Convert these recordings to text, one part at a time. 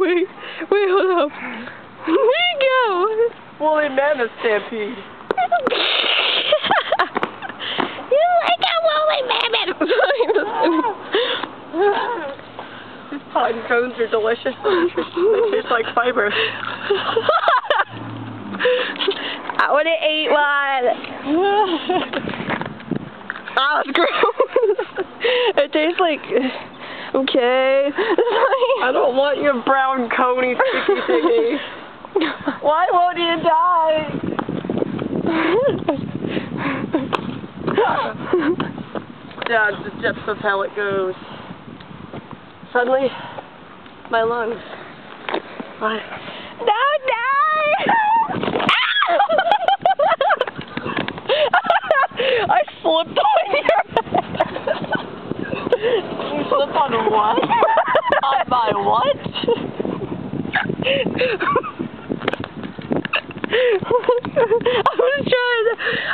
Wait, hold up. Where'd he go? Woolly mammoth stampede. You like a woolly mammoth. These pine cones are delicious. They taste like fiber. I want to eat one. Oh, it's gross. It tastes like... Okay. I don't want your brown coney sticky thingy. Why won't you die? Yeah, that's just how it goes. Suddenly, my lungs. Don't die! I slipped on your head. You slip on what? On my what?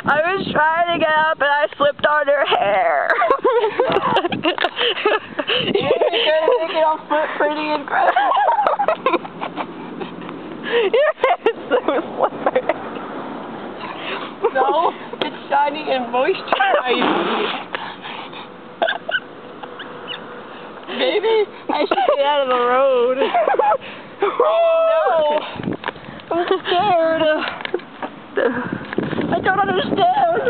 I was trying to get up and I slipped on her hair. You're gonna make it all pretty and incredible. Your hair's so slippery. No, it's shiny and moisturized. Maybe I should get out of the road. Oh no! I'm scared. I don't understand.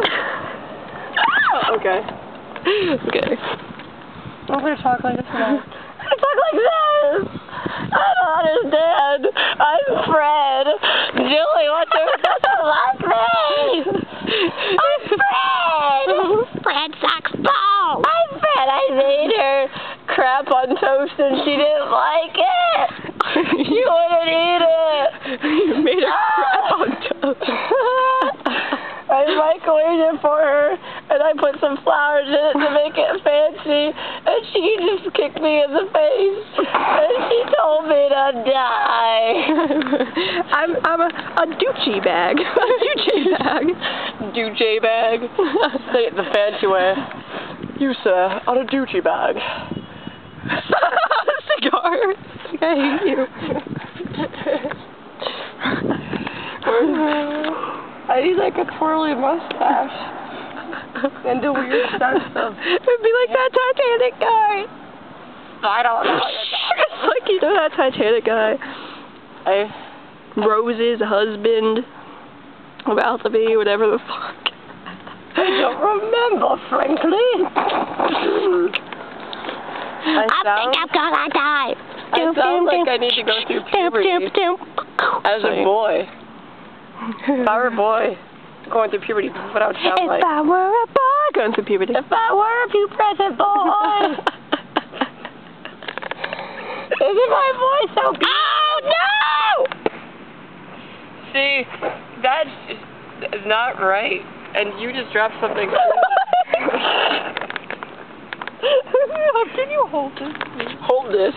Okay. Okay. I'm gonna talk like this now. I talk like this. I don't understand. I'm Fred. Julie wants to like me. I'm Fred. Fred sucks balls. I'm Fred. I made her crap on toast and she didn't like it. She wouldn't eat it. You made her crap on toast. I microwaved it for her, and I put some flowers in it to make it fancy, and she just kicked me in the face, and she told me to die. I'm a Ducci bag. A Ducci bag. Ducci bag? Say it the fancy way. You, sir, are a Ducci bag. Cigar. I hate you. I need like a twirly mustache and a weird stuff. It'd be like that Titanic guy. I don't know. It's like, you know that Titanic guy. Rose's husband. About to be, whatever the fuck. I don't remember, frankly. I think I'm gonna die. I sound like I need to go through puberty. As a boy. If I were a boy going through puberty, this is what I would sound like. If I were a boy going through puberty. If I were a pubescent boy. Isn't my voice so beautiful? Oh no! See, that's not right. And you just dropped something. Can you hold this? Hold this.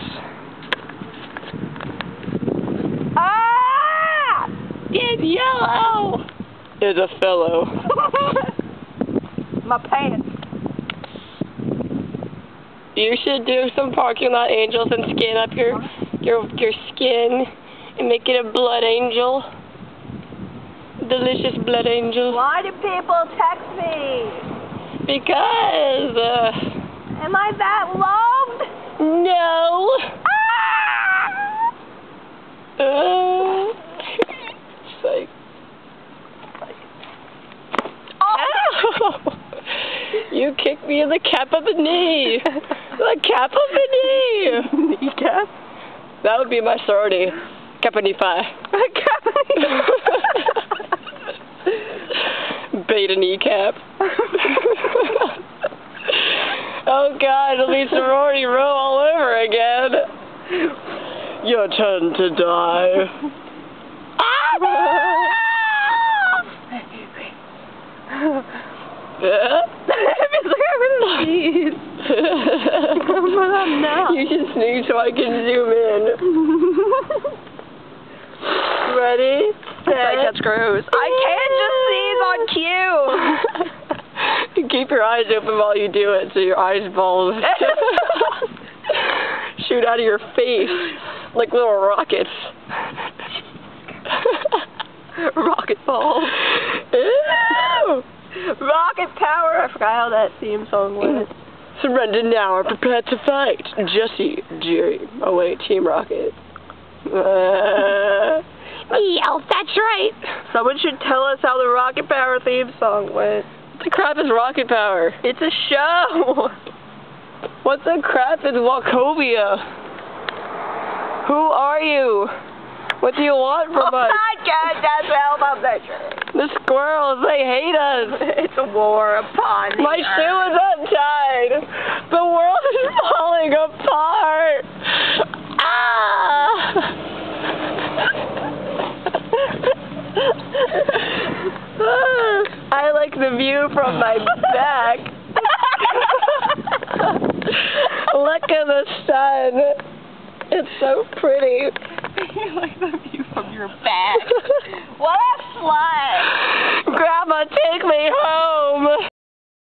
Ah! It's yellow. It's a fellow. My pants. You should do some parking lot angels and skin up your skin and make it a blood angel. Delicious blood angel. Why do people text me? Because Am I that loved? no. Ah! It's like, Oh! You kicked me in the cap of the knee. The cap of the knee. Kneecap? That would be my sorority. Kappa Phi. Kappa Beta kneecap. Oh God, it'll be sorority row all over again. Your turn to die. You should sneeze so I can zoom in. Ready? That's gross. I can't just sneeze on cue. Keep your eyes open while you do it so your eyeballs shoot out of your face Like little rockets. Rocket balls. Ew! Rocket power! I forgot how that theme song went. Surrender now or prepare to fight. Jesse, Jerry. Oh wait, Team Rocket. Yeah, that's right. Someone should tell us how the Rocket Power theme song went. What the crap is Rocket Power? It's a show. What the crap is Wachovia? Who are you? What do you want from us? Podcast, that's help of the truth. The squirrels, they hate us. It's a war upon the My shoe is untied. The world is falling apart. Ah! I like the view from my back. Look at the sun. It's so pretty. You like the view from your back. What a slut! Grandma, take me